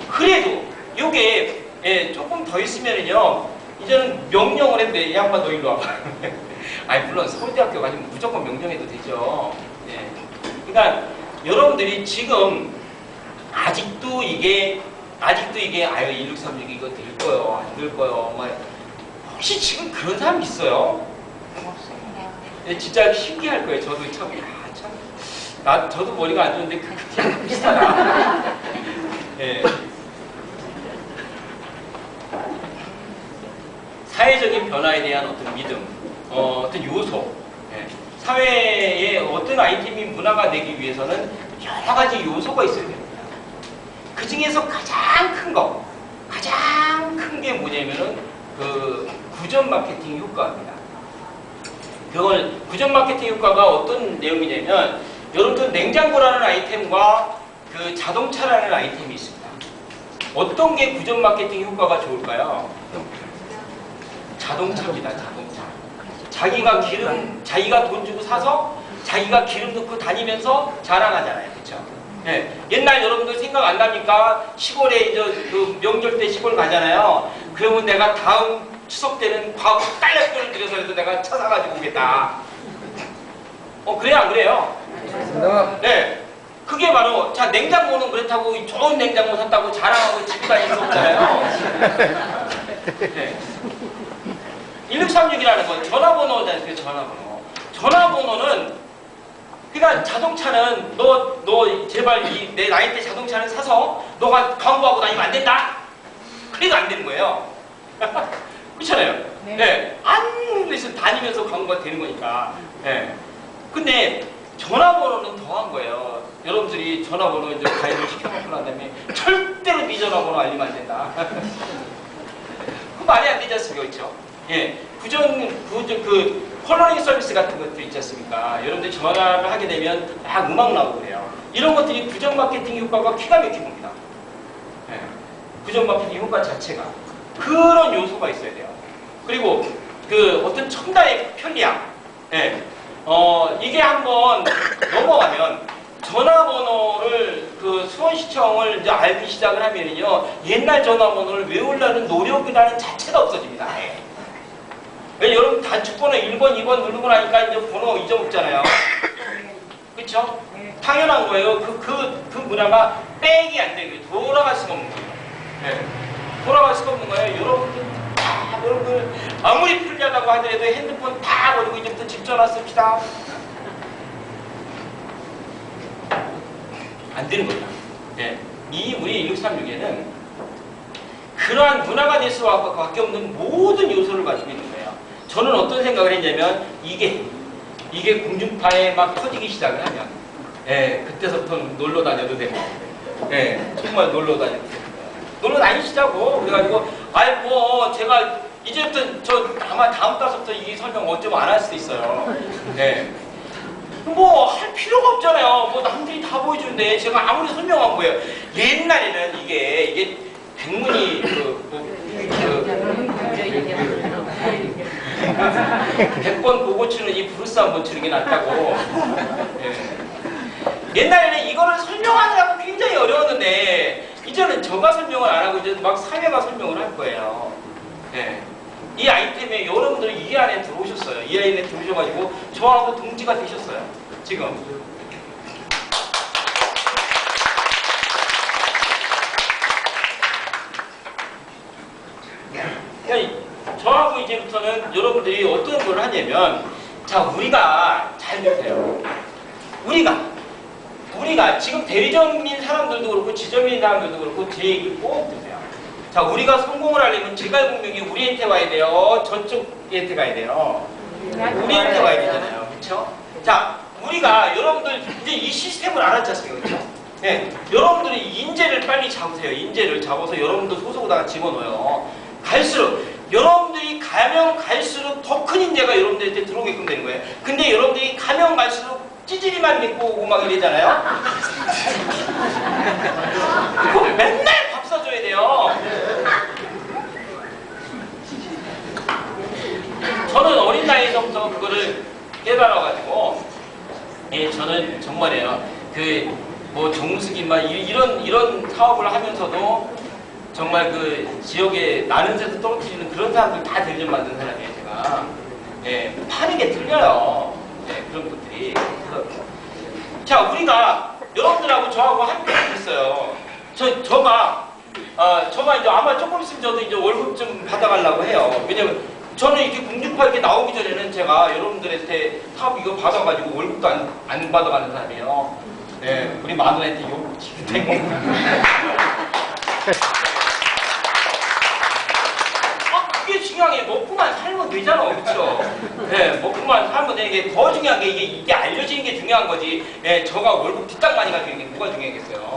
그래도 이게 조금 더 있으면은요 이제는 명령을 했는데 이 양반 너 일로 와봐. 아니 물론 서울대학교 가지면 무조건 명령해도 되죠. 예. 그러니까 여러분들이 지금 아직도 이게 아유 1636 이거 될 거요 안 될 거요 막 혹시 지금 그런 사람 있어요? 예, 진짜 신기할 거예요. 저도 저도 머리가 안 좋은데 그렇게 비슷하다. 예. 사회적인 변화에 대한 어떤 믿음, 어떤 요소, 예. 사회에 어떤 아이템이 문화가 되기 위해서는 여러 가지 요소가 있어야 됩니다. 그 중에서 가장 큰 게 뭐냐면은 그 구전 마케팅 효과입니다. 그걸 구전 마케팅 효과가 어떤 내용이냐면 여러분들 냉장고라는 아이템과 그 자동차라는 아이템이 있습니다. 어떤 게 구전 마케팅 효과가 좋을까요? 자동차입니다. 자동차. 자기가 돈 주고 사서 자기가 기름 넣고 다니면서 자랑하잖아요. 그렇죠? 네. 옛날 여러분들 생각 안 납니까? 시골에 이제 그 명절 때 시골 가잖아요. 그러면 내가 다음 추석 때는 딸내미를 들여서 해서 내가 차 사가지고 오겠다. 그래요 안 그래요? 네. 그게 바로 자 냉장고는 그렇다고 좋은 냉장고 샀다고 자랑하고 집에 다니는 거잖아요. 네. 1636이라는 건 전화번호잖아요. 전화번호는 그러니까 자동차는 너 제발 내 나이 때 자동차는 사서 너가 광고하고 다니면 안 된다. 그래도 안 되는 거예요. 그렇잖아요. 네. 네. 안에서 다니면서 광고가 되는 거니까. 네. 근데 전화번호는 더한 거예요. 여러분들이 전화번호 이제 가입을 시켜놓고 난 다음에 절대로 네 전화번호 알리면 안 된다. 되지 않습니까? 그렇죠? 예, 그 컬러링 서비스 같은 것들 있지 않습니까? 여러분들이 전화를 하게 되면 막 음악 나오고 그래요. 이런 것들이 부정 마케팅 효과가 기가 막힌 겁니다. 예, 부정 마케팅 효과 자체가 그런 요소가 있어야 돼요. 그리고 그 어떤 첨단의 편리함, 예, 이게 한번 넘어가면 전화번호를 그 수원시청을 이제 알기 시작을 하면요 옛날 전화번호를 외우려는 노력이라는 자체가 없어집니다. 예. 왜 여러분 단축번호 1번, 2번 누르고 나니까 이제 번호 잊어먹잖아요. 그렇죠? 당연한 거예요. 그 문화가 백이 안 되고요. 돌아갈 수가 없는 거예요. 네. 돌아갈 수가 없는 거예요. 여러분들 아무리 편리하다고 하더라도 핸드폰 다 버리고 이제부터 집 전화 씁시다. 안 되는 겁니다. 네. 이 우리 1636에는 그러한 문화가 될 수밖에 없는 모든 요소를 가지고 있는 거예요. 저는 어떤 생각을 했냐면 이게 공중파에 막 터지기 시작을 하면 예, 그때서부터 놀러 다녀도 되고 예, 정말 놀러 다녀도 되고 놀러 다니시자고 그래가지고 뭐 제가 이제부터 저 아마 다음 달부터 이 설명 어쩌면 안 할 수도 있어요. 예. 뭐 할 필요가 없잖아요. 뭐 남들이 다 보여주는데 제가 아무리 설명한 거예요. 옛날에는 이게 백문이 100번 보고 치는 이 브루스 한 번 치는 게 낫다고. 예. 옛날에는 이거를 설명하느라고 굉장히 어려웠는데 이제는 저가 설명을 안 하고 이제 막 사회가 설명을 할 거예요. 예. 이 아이템에 여러분들이 이 안에 들어오셨어요. 이 안에 들어오셔가지고 저하고 동지가 되셨어요. 지금. 저하고 이제부터는 여러분들이 어떤 걸 하냐면 자 우리가 잘 보세요. 우리가 지금 대리점인 사람들도 그렇고 지점인 사람들도 그렇고 제 얘기를 꼭 듣세요. 자 우리가 성공을 하려면 제갈공명이 우리한테 와야 돼요. 저쪽한테 가야 돼요. 우리한테 와야 되잖아요. 그렇죠? 자 우리가 여러분들 이제 이 시스템을 알았지 않습니까? 그렇죠? 네, 여러분들이 인재를 빨리 잡으세요. 인재를 잡아서 여러분들 소속에다가 집어넣어요. 갈수록 여러분들이 가면 갈수록 더 큰 인재가 여러분들한테 들어오게끔 되는 거예요. 근데 여러분들이 가면 갈수록 찌질이만 믿고 오고 막 이러잖아요. 그거 맨날 밥 사줘야 돼요. 저는 어린 나이에서부터 그거를 깨달아가지고 예, 저는 정말이에요. 뭐 정수기만 이런 사업을 하면서도 정말 그 지역에 나는 새도 떨어뜨리는 그런 사람들 다 대리점 만든 사람이에요, 제가. 예, 파는 게 틀려요. 예, 그런 것들이. 자, 우리가 여러분들하고 저하고 함께 했어요. 저가 이제 아마 조금 있으면 저도 이제 월급 좀 받아가려고 해요. 왜냐면 저는 이렇게 공중파 이렇게 나오기 전에는 제가 여러분들한테 사업 이거 받아가지고 월급도 안 받아가는 사람이에요. 예, 우리 마누라한테 욕 치고 그게 중요한 게 먹고만 살면 되잖아, 그렇죠? 네, 먹고만 살면 되는 게 더 중요한 게 이게 알려지는 게 중요한 거지. 네, 저가 월급 뒷땅 많이 가지고 있는 게 뭐가 중요하겠어요?